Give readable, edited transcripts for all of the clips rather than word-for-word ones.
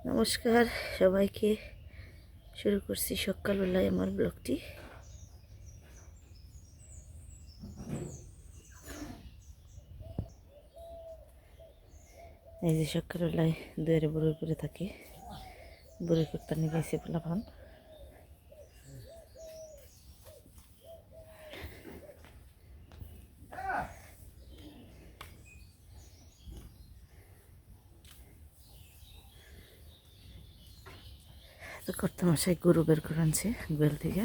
নমস্কার সবাইকে। শুরু করছি সকালবেলায় আমার ব্লগটি। এই যে সকালবেলায় দুয়ারে বড়ই করে থাকে, বড়ই করতে নিয়ে গেছে পোলাপান। তো করতে মশাই গরু বের করে আনছে গোয়াল থেকে।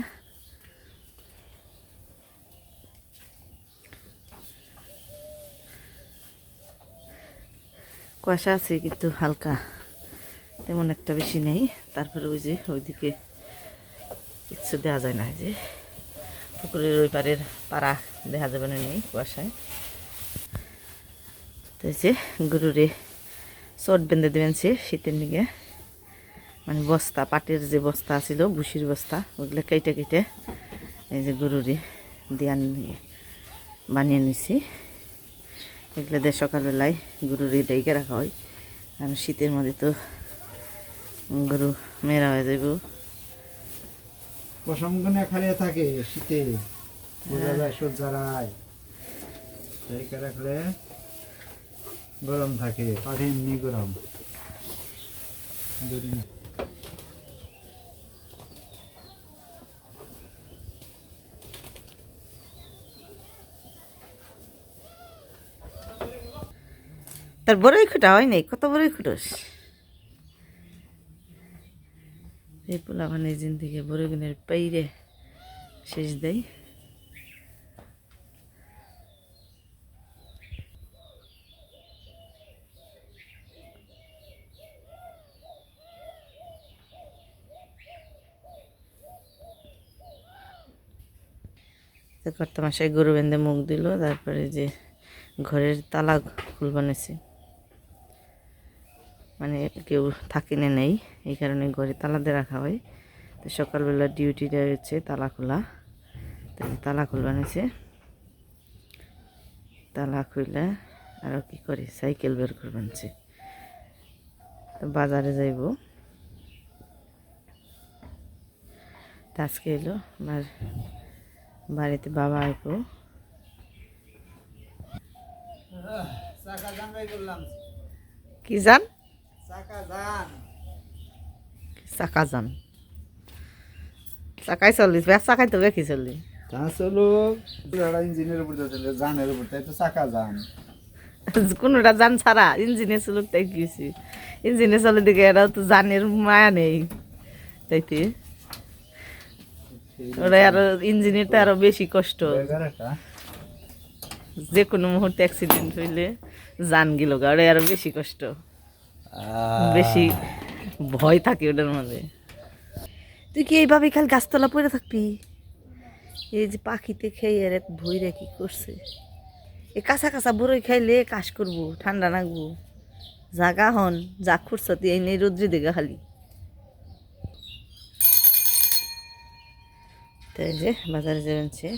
কুয়াশা আছে কিন্তু হালকা, তেমন একটা বেশি নেই। তারপরে ওই যে ওইদিকে কিচ্ছু দেওয়া যায় না, যে পুকুরের ওই পারের পাড়া দেখা যাবে না, নেই কুয়াশায়। তো এই যে গরুরে চট বেঁধে দেবেন সে শীতের দিকে, মানে বস্তা, পাটের যে বস্তা ছিল, ভুসির বস্তা, ওগুলো কেটে কেটে এই যে গরুরে দিয়ে বানিয়ে নিছি। এগুলো দিয়ে সকালবেলায় গরুরে ডেকে রাখা হয়, কারণ শীতের মধ্যে তো গরু মেরা হয়ে যাব। পশমগুনে খালিয়ে থাকে শীতে, বোঝা যায় সূর্যারায় ডেকে রাখলে গরম থাকে, পাঠে এমনি গরম। তার বড়ই খুঁটা হয় নাই, কত বড়ই খুঁটোস এই পোলা, মানে জিন থেকে বড়ই গুনের পাইরে শেষ দেয়। তো কর্তা মাসায় গরু বেঁধে মুখ দিল, তারপরে যে ঘরের তালা খুলবানেছে, মানে কেউ থাকিনে নেই, এই কারণে ঘরে তালা দিয়ে রাখা হয়। তো সকালবেলা ডিউটিটা হচ্ছে তালা খোলা, তাই তালা খুলবানেছে। তালা খুলে আরও কি করে সাইকেল বের করবানছে। তো বাজারে যাইব, আজকে এলো আমার বাড়িতে বাবা আইব। কি জান? চাকা যান, চাকাই চল্লিশ, চাকাই তো বেশি চল্লিশ। তা চলো ইঞ্জিনের উপর চলে, জানের উপর, তাই তো চাকা যান। কোনোটা যান ছাড়া ইঞ্জিনে চলুক, তাই গেছি ইঞ্জিনে চলে দিকে, এরাও তো জানের মায়া নেই, তাইতে ওরা আরো ইঞ্জিনের তো আরো বেশি কষ্ট। যে কোনো মুহূর্তে অ্যাক্সিডেন্ট হইলে জান গেল, ওরা আরো বেশি কষ্ট, বেশি ভয় থাকে ওটার মধ্যে। তুই কি এইভাবে খালি গাছতলা পড়ে থাকবি? এই যে পাখিতে খেয়ে আর এক ভইরা কি করছে, এই কাঁচা কাঁচা বড়ই খাইলে কাশ করবো, ঠান্ডা লাগবো। জাগা হন যা খুঁড়ছ তুই, এই নেই রোদ্রে দেখা খালি। তাই যে বাজারে যাবেনছে,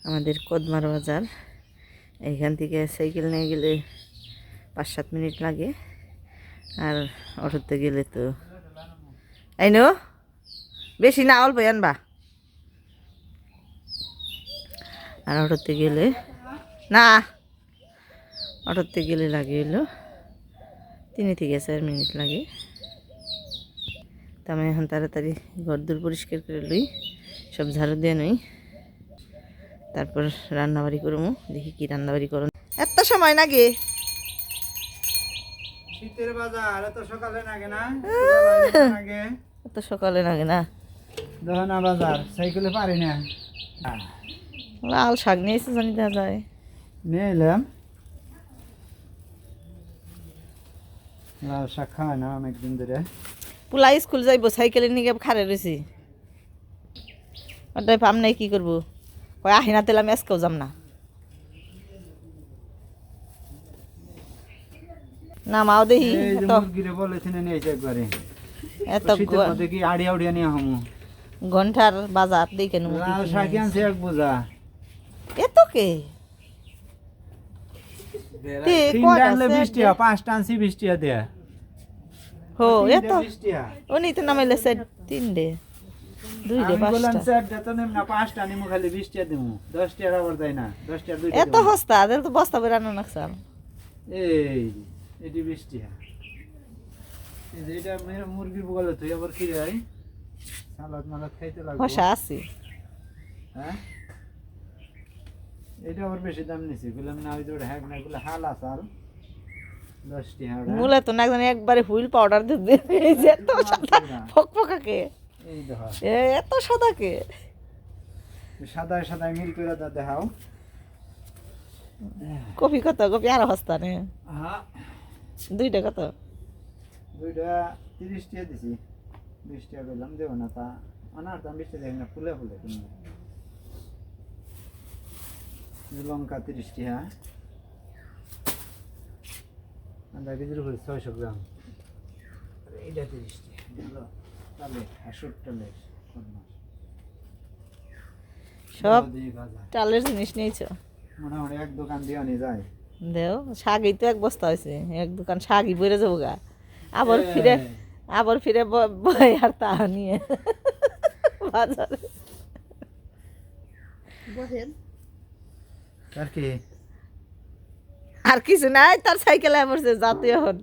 আমাদের কদমার বাজার। এইখান থেকে সাইকেল নিয়ে গেলে 5-7 মিনিট লাগে, আর অটোতে গেলে তো এই নো বেশি না, অল্প আনবা। আর অটোতে গেলে না, অটোতে গেলে লাগে হলো 3 থেকে 4 মিনিট লাগে। তো আমি এখন তাড়াতাড়ি ঘরদোর পরিষ্কার করে লই, সব ঝাড়ু দিয়ে নই, তারপর রান্নাবাড়ি করবো। দেখি কি রান্নাবাড়ি করো। এত সময় লাগে? শীতের বাজার এত সকালে লাগে না, এত সকালে লাগে না। দহনা বাজার সাইকেলে পারি না। লাল শাক নিয়েছে, জানি দেওয়া যায়, নিয়ে এলাম। লাল শাক খাওয়া না অনেকদিন ধরে। পোলা স্কুল যাইব, সাইকেলে নিয়ে খারে রয়েছি, ওটাই পাম নাই, কি করবো? কয় আহি না, তেলে আমি আজকেও যাম না। না মাও দেখি এত ঘন্টার বাজার দেখে নেবো। এত কে 5টা আনছি 20 টাকা দেয়া। হো এত 20 টাকা উনি তো নামাইলে সেট 3 2 আমি বললাম 5টা স্যার বেতন নেম না 5টা নিমু খালি 20 টাকা দিমু 10 টাকা আবার দেয় না 10 টাকা 2 এত হস্তা আদের তো বস্তা বের আনো নাকসাল এই এটি 20 টাকা এই যে এটা মুরগির বগলে তুই আবার কি রে সালাদ মালাদ খাইতে লাগবে হসা আছে হ্যাঁ এটা আবার বেশি দাম নিছি বললাম না ওই যে হ্যাক না গুলো হালা চাল 10 টাকা মূলে তো না জানি একবারে হুইল পাউডার দিয়ে এই যে এত সাদা ফকফকাকে এই দেখো এত সাদাকে সাদা সাদা মিল করে দেখাও কপি কত কপি আর হস্তা নে হ্যাঁ 2টা কত দুইটা 30 টাকা দিছি 20 টাকা বললাম দেব না তা আনার দাম 20 টাকা না ফুলে ফুলে কিনে লঙ্কা 30 টাকা আদা কেজির উপরে 600 গ্রাম আর এইটা 30 টাকা ভালো তাহলে 80 টাকা সব চালের জিনিস নিয়েছো মোটামুটি এক দোকান দিয়ে নিয়ে যায় দেও শাগই তো এক বস্তা হয়েছে এক দোকান শাগই বেড়ে যাবো গা আবার ফিরে বই আর তা নিয়ে বাজারে আর কি আর কিছু নাই তার সাইকেলে পড়ছে যাতে এখন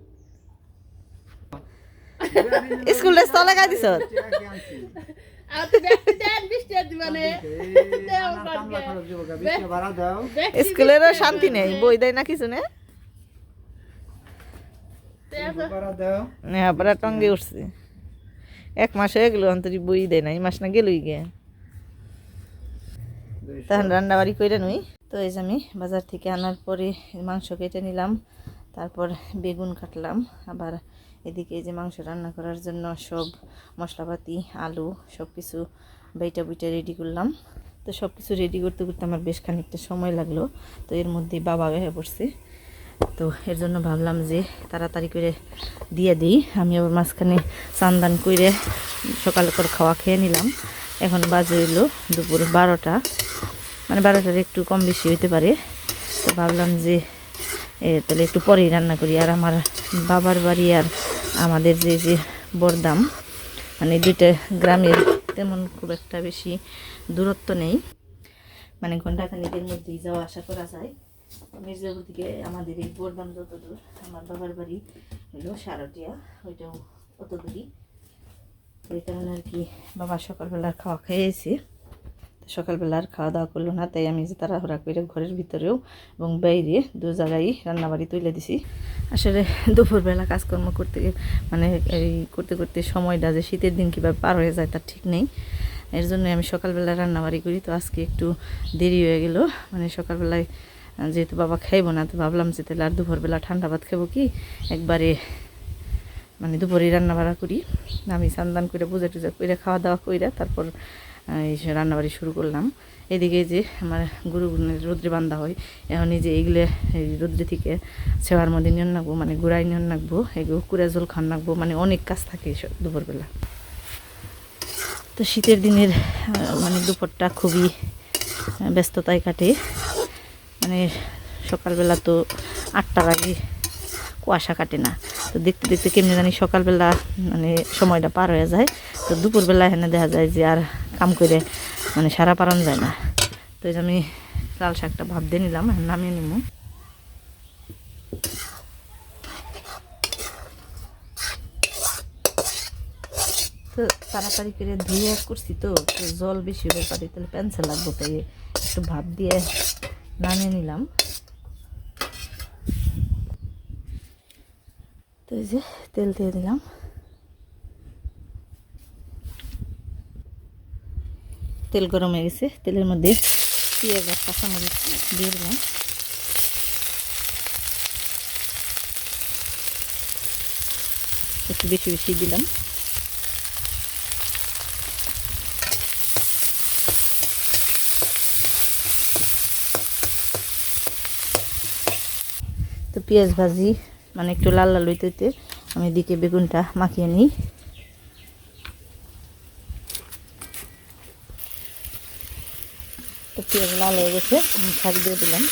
স্কুল ড্রেস তো লাগাই দিছ স্কুলেরও শান্তি নেই বই দেয় না কিছু নেই পড়া টঙ্গে উঠছে 1 মাস হয়ে গেল অন্তরি বই দেয় না এই মাস না গেলই গে তখন রান্না বাড়ি করে নই তো এই যে আমি বাজার থেকে আনার পরে মাংস কেটে নিলাম তারপর বেগুন কাটলাম আবার এদিকে এই যে মাংস রান্না করার জন্য সব মশলাপাতি আলু সব কিছু বাইটা বুইটা রেডি করলাম তো সব কিছু রেডি করতে করতে আমার বেশ খানিকটা সময় লাগলো তো এর মধ্যেই বাবা হয়ে পড়ছে তো এর জন্য ভাবলাম যে তাড়াতাড়ি করে দিয়ে দিই আমি আবার মাঝখানে চান্দান করে সকাল করে খাওয়া খেয়ে নিলাম এখন বাজে হইলো দুপুর 12টা মানে 12টার একটু কম বেশি হইতে পারে তো ভাবলাম যে তাহলে একটু পরেই রান্না করি আর আমার বাবার বাড়ি আর আমাদের যে বরদাম মানে দুইটা গ্রামের তেমন খুব একটা বেশি দূরত্ব নেই মানে ঘন্টাখানিকের মধ্যেই যাওয়া আসা করা যায় মির্জাপুর থেকে আমাদের এই বরদাম যত দূর আমার বাবার বাড়ি হলো সারটিয়া ওইটাও অত দূরই এই কারণে আর কি বাবা সকালবেলার খাওয়া খেয়েছি সকালবেলার খাওয়া দাওয়া করলো না তাই আমি যে তাড়াহুড়া করে ঘরের ভিতরেও এবং বাইরে 2 জায়গায় রান্নাবাড়ি তুলে দিছি আসলে দুপুরবেলা কাজকর্ম করতে মানে এই করতে করতে সময়টা যে শীতের দিন কীভাবে পার হয়ে যায় তার ঠিক নেই এর জন্য আমি সকালবেলা রান্নাবাড়ি করি তো আজকে একটু দেরি হয়ে গেল মানে সকালবেলায় যেহেতু বাবা খাইবো না তো ভাবলাম যে তাহলে আর দুপুরবেলা ঠান্ডা ভাত খাবো কি একবারে মানে দুপুরে রান্না বাড়া করি আমি স্নান করে পূজা টুজা করে খাওয়া দাওয়া করে তারপর এই রান্নাবাড়ি শুরু করলাম এদিকে যে আমার গরুগুনের রোদ্রে বান্ধা হয় এখন এই যে এইগুলো এই রোদ্রে থেকে সেবার মধ্যে নিয়ে নাকবো মানে গুড়াই নিয়ে নাকবো এগুলো কুড়া জল খান নাকবো মানে অনেক কাজ থাকে দুপুরবেলা তো শীতের দিনের মানে দুপুরটা খুবই ব্যস্ততায় কাটে মানে সকালবেলা তো 8টার আগে কুয়াশা কাটে না তো দেখতে দেখতে কেমনি জানি সকালবেলা মানে সময়টা পার হয়ে যায় তো দুপুরবেলা এখানে দেখা যায় যে আর কাম করে মানে সারা পারান যায় না তো এই যে আমি লাল শাকটা ভাব দিয়ে নিলাম নামিয়ে নিব তো তাড়াতাড়ি করে ধুয়ে করছি তো জল বেশি হয়ে পারে তাহলে পেন্সিল লাগবো তাই একটু ভাব দিয়ে নামিয়ে নিলাম তো এই যে তেল দিয়ে দিলাম তেল গরম হয়ে গেছে তেলের মধ্যে পেঁয়াজ আর কাঁচামরিচ দিয়ে দিলাম একটু বেশি বেশি দিলাম তো পেঁয়াজ ভাজি মানে একটু লাল লাল হইতে আমি এদিকে বেগুনটা মাখিয়ে নিই তো পেঁয়াজ লাল হয়ে গেছে আমি শাক দিয়ে দিলাম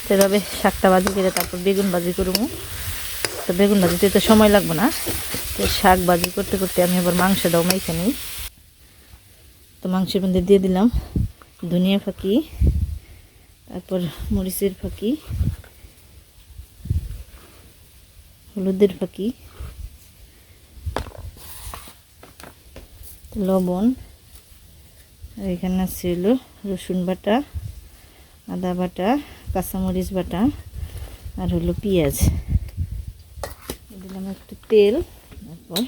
তো এভাবে শাকটা ভাজি করে তারপর বেগুন ভাজি করবো। তো বেগুন ভাজিতে তো সময় লাগবে না, তো শাক ভাজি করতে করতে আমি আবার মাংসটাও মেখে নিই। তো মাংসের মধ্যে দিয়ে দিলাম ধনিয়া ফাঁকি, তারপর মরিচের ফাঁকি, হলুদের ফাঁকি, লবণ, আর এখানে আছে হলো রসুন বাটা, আদা বাটা, কাঁচামরিচ বাটা, আর হলো পেঁয়াজ। দিলাম একটু তেল, তারপর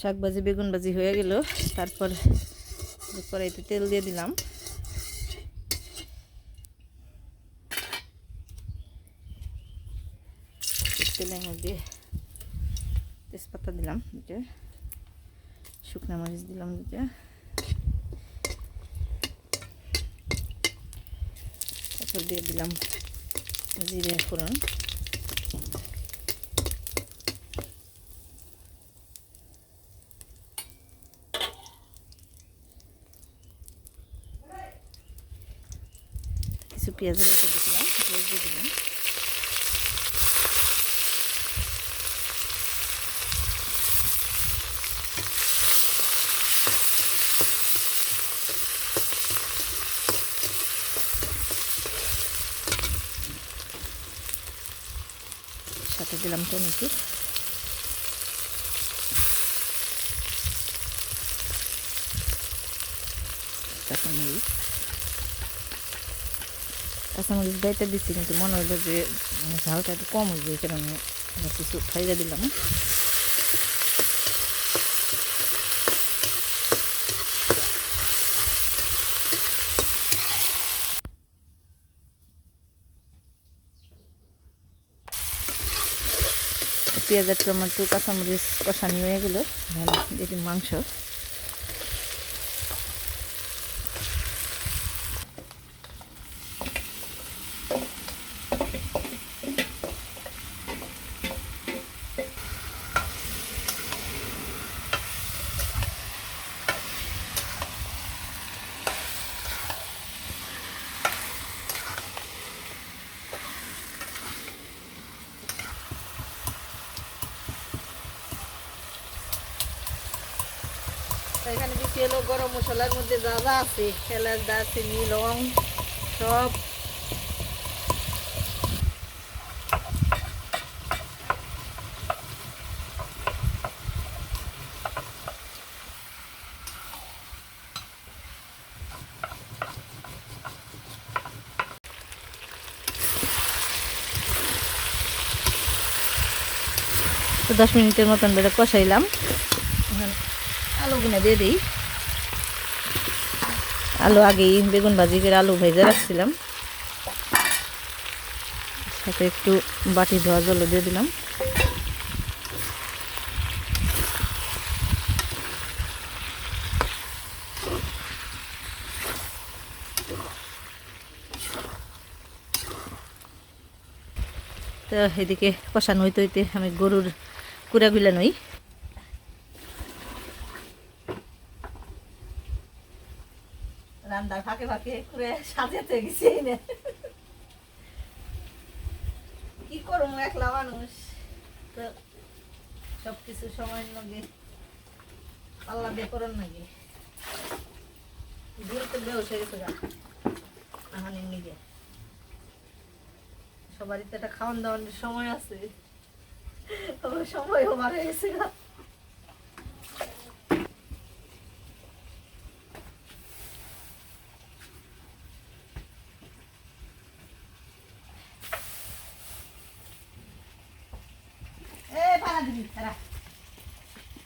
শাক ভাজি বেগুন ভাজি হয়ে গেল। তারপর কড়াইতে তেল দিয়ে দিলাম, তেলের মধ্যে তেজপাতা দিলাম দুটো, শুকনো মরিচ দিলাম দুটো, তারপর দিয়ে দিলাম জিরে ফোড়ন, কিছু পেঁয়াজের উপর দিলাম, পেঁয়াজ দিয়ে দিলাম, সাথে দিলাম টমেটো, কাঁচামরিচ। কাঁচামরিচ বাইটা দিচ্ছি, কিন্তু মনে হলো যে ঝালটা একটু কম হয়ে যায়, এই কারণে কিছু খাইয়ে দিলাম। পেঁয়াজ আর টমেটো কাঁচামরিচ কষানি হয়ে গেল, এটি মাংস। এখানে দিচ্ছি হলো গরম মশলার মধ্যে যা যা আছে, এলাচ, দারচিনি, লং সব। তো 10 মিনিটের মতন বেড়ে কষাইলাম। এখন আলুগুলো দিয়ে দিই। আলু আগেই বেগুন ভাজি করে আলু ভেজে রাখছিলাম, সাথে একটু বাটি ধোয়া জল দিয়ে দিলাম। তো এদিকে কষানো হইতে হইতে আমি গরুর কুড়াগুলা নই। রান্নার ফাঁকে ফাঁকে করে সাজাতে গেছি, কি করবো একলা মানুষ, তো সবকিছু সময়ের লগে পাল্লা দিয়ে করার নাকি দূরতে বেউস হয়ে গেছে গা। এখন এমনিকে সবারই তো একটা খাওয়ান দাওয়ানোর সময় আছে, সময় ওভার হয়ে গেছে গা।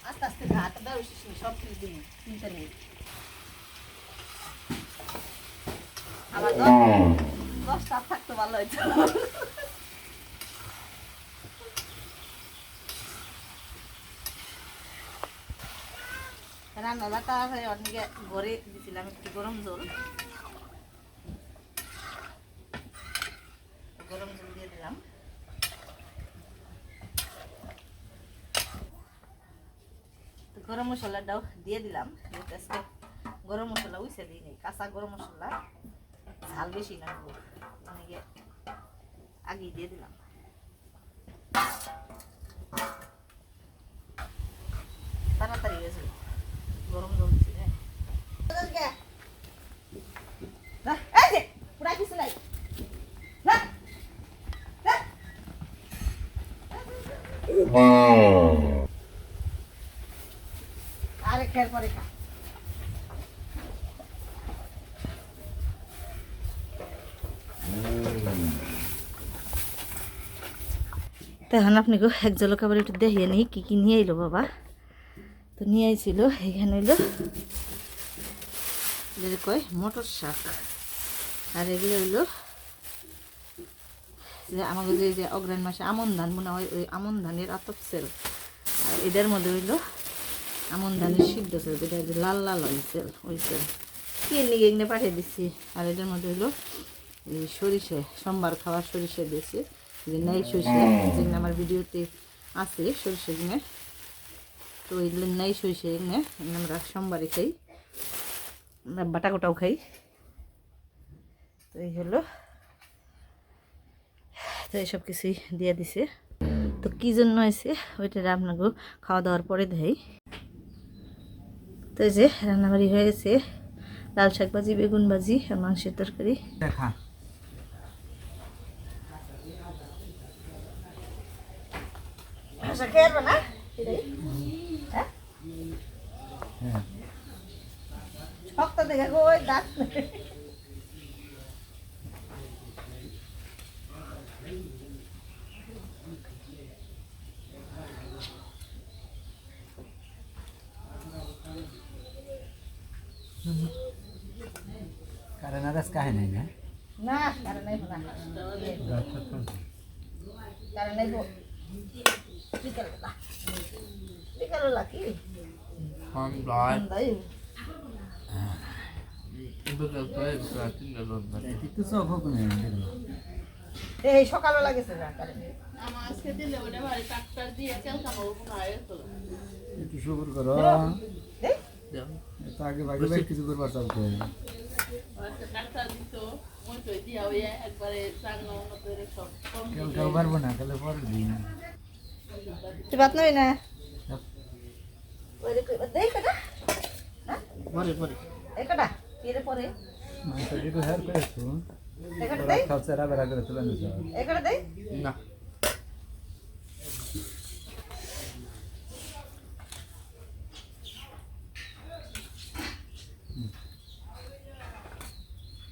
আস্তে আস্তে ঘাট দাও, সব কিছু দিন চিন্তা নেই। আমার 10টা থাকতো ভালো হইতো। রান্না বাটা অনেকে ঘরে দিছিলাম একটু গরম জল দিয়ে দিলাম। তো গরম মশলাটাও দিয়ে দিলাম। আজকে গরম মশলা উইসে দিই নাই, কাঁচা গরম মশলা ঝাল বেশি না অনেকে আগেই দিয়ে দিলাম। তাড়াতাড়ি হয়েছে, গরম জল দিচ্ছি। আরে খের পরে খা। তখন আপনাকে এক ঝলক আবার একটু দেখিয়ে নিই কী কী নিয়ে এলো বাবা। তো নিয়ে আইছিল এখানে এলো কয় মটর শাক, আর এগুলো হইলো যে আমাদের যে অগ্রাণ মাসে আমন ধান বোনা হয় ওই আমন ধানের আতপ সেল, আর এদের মধ্যে হইলো আমন ধানের সিদ্ধ সেল, যেটা যে লাল লাল হয় সেল, ওই সেল কি নিয়ে এখানে পাঠিয়ে দিচ্ছি। আর এদের মধ্যে হইলো এই সরিষে, সোমবার খাওয়ার সরিষে দিয়েছি, যে নেই সরিষে যেগুলো আমার ভিডিওতে আছে সরিষে কিনে, তো ওইগুলো নেই সরিষে এগুলো আমরা সোমবারে খাই, আমরা বাটা গোটাও খাই। তো এই হলো, তো এইসব কিছুই দিয়ে দিছে। তো কী জন্য হয়েছে ওইটা আপনাকে খাওয়া দাওয়ার পরে দেয়। তো এই যে রান্নাবাড়ি হয়ে গেছে, লাল শাক ভাজি, বেগুন ভাজি আর মাংসের তরকারি। দেখা শক্ত দেখে ওই দাঁত কারণ আদাস কাহে নাই না না, কারণ নাই না, কারণ নাই বিকালবেলা, বিকালবেলা কি এই সকালবেলা গেছে না একটু শুকুর করো, আগে ভাগে ভাই কিছু করবার চালতে কেউ পারবো না, তাহলে পরের দিন তুই বাত নবি না পরে পরে একটা এর পরে একটু হেয়ার করেছো খাচ্ছে রাবেরা করে তুলে নিছো একটা দেই না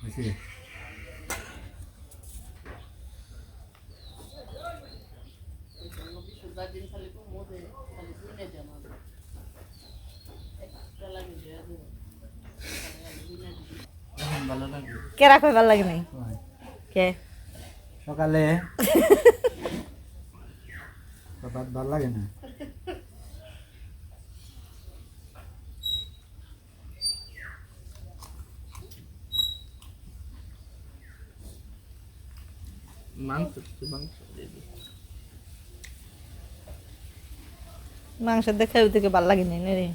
হয়েছে কে রাখবে ভালো লাগে নাই কে সকালে ভাত ভালো লাগে না মাংস দেখে ওদিকে ভালো লাগে নাই রে।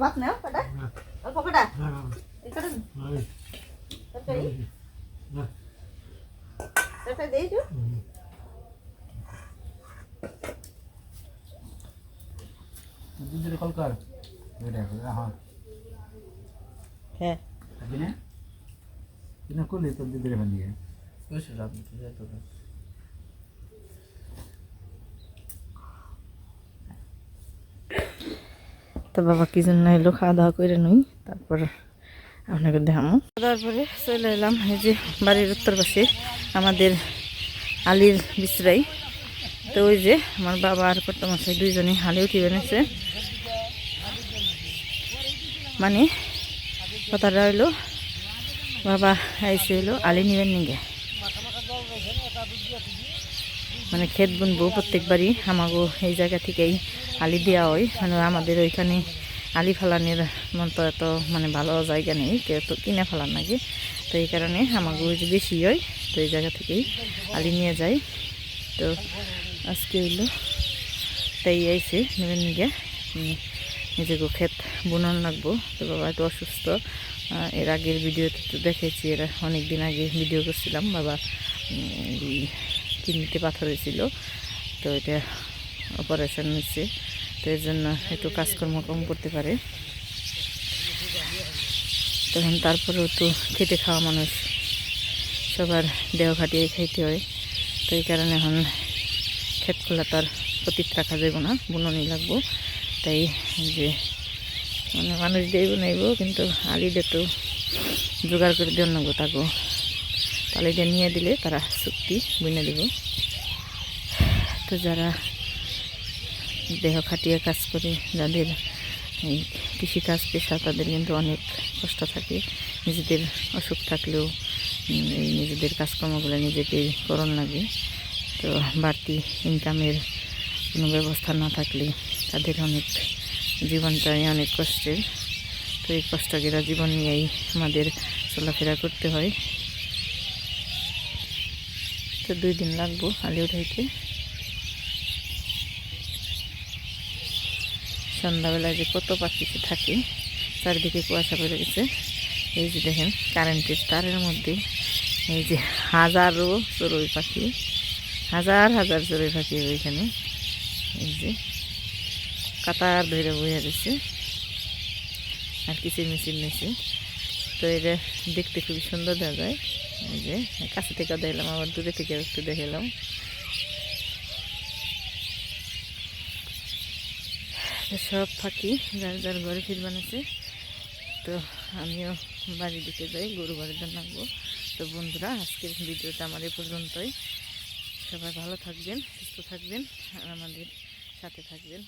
ভাত নাও কটা অল্প কটা এটা তরকারি তরকারি দেই তো দিদির কল কর হ্যাঁ হ্যাঁ দিনে দিনে করলি তোর দিদির বানিয়ে তো বাবা কি জন্য এলো খাওয়া দাওয়া করে নই, তারপর আপনাকে দেখামো। খাওয়া দাওয়ার পরে চলে এলাম এই যে বাড়ির উত্তর পাশে আমাদের আলির বিশ্রাই। তো ওই যে আমার বাবা আর কর্তামশাই দুইজনে হালে উঠি বেনেছে, মানে কথাটা হইলো বাবা আইসে হইলো আলি নিবেন নিগে। মানে ক্ষেত বুনবো প্রত্যেকবারই আমাগো এই জায়গা থেকেই আলি দেওয়া হয়, মানে আমাদের ওইখানে আলি ফালানোর মতো এত মানে ভালো জায়গা নেই, কেউ তো কিনে ফেলার নাকি, তো এই কারণে আমাগো ওই যে বেশি হয়, তো এই জায়গা থেকেই আলি নিয়ে যায়। তো আজকে হইলো তাই আইসে নেবেন নিয়ে নিজেকে ক্ষেত বুনন লাগবো। তো বাবা একটু অসুস্থ, এর আগের ভিডিওতে তো দেখেছি, এরা অনেক দিন আগে ভিডিও করছিলাম, বাবা কিডনিতে পাথর হয়েছিল, তো এটা অপারেশন হয়েছে, তো এর জন্য একটু কাজকর্ম কম করতে পারে। তখন তারপরেও তো খেটে খাওয়া মানুষ, সবার দেহ খাটিয়ে খাইতে হয়, তো এই কারণে এখন ক্ষেতগুলো তার প্রতীক রাখা যাবে না, বুননি লাগবো। তাই যে মানে মানুষ দিয়ে বুনাইব, কিন্তু আলিটা তো জোগাড় করে দেওয়ার নাগো তাগো, আলিটা নিয়ে দিলে তারা চুক্তি বুনে দেব। তো যারা দেহ খাটিয়ে কাজ করে, যাদের এই কৃষিকাজ পেশা, তাদের কিন্তু অনেক কষ্ট থাকে, নিজেদের অসুখ থাকলেও এই নিজেদের কাজকর্মগুলো নিজেকেই করণ লাগে। তো বাড়তি ইনকামের কোনো ব্যবস্থা না থাকলে তাদের অনেক জীবনটাই অনেক কষ্টের। তো এই কষ্টকেরা জীবন নিয়েই আমাদের চলাফেরা করতে হয়। তো 2 দিন লাগবো আলি উঠাইতে। সন্ধ্যাবেলায় যে কত পাখি থাকে, চারিদিকে কুয়াশা পড়ে গেছে। এই যে দেখেন কারেন্টের তারের মধ্যে এই যে হাজারো চড়ুই পাখি, হাজার হাজার চড়ুই পাখি ওইখানে, এই যে কাতার ধরে বইয়া গেছে আর কিচির মিচির নিচে। তো এটা দেখতে খুবই সুন্দর দেখা যায়। এই যে কাছে থেকে দেখলাম, আবার দূরে থেকে একটু দেখালাম। সব পাখি যার যার ঘরে ফির বানাচ্ছে। তো আমিও বাড়ির দিকে যাই, গরু বাড়িতে নামবো। তো বন্ধুরা, আজকের ভিডিওটা আমার এ পর্যন্তই। সবাই ভালো থাকবেন, সুস্থ থাকবেন আর আমাদের সাথে থাকবেন।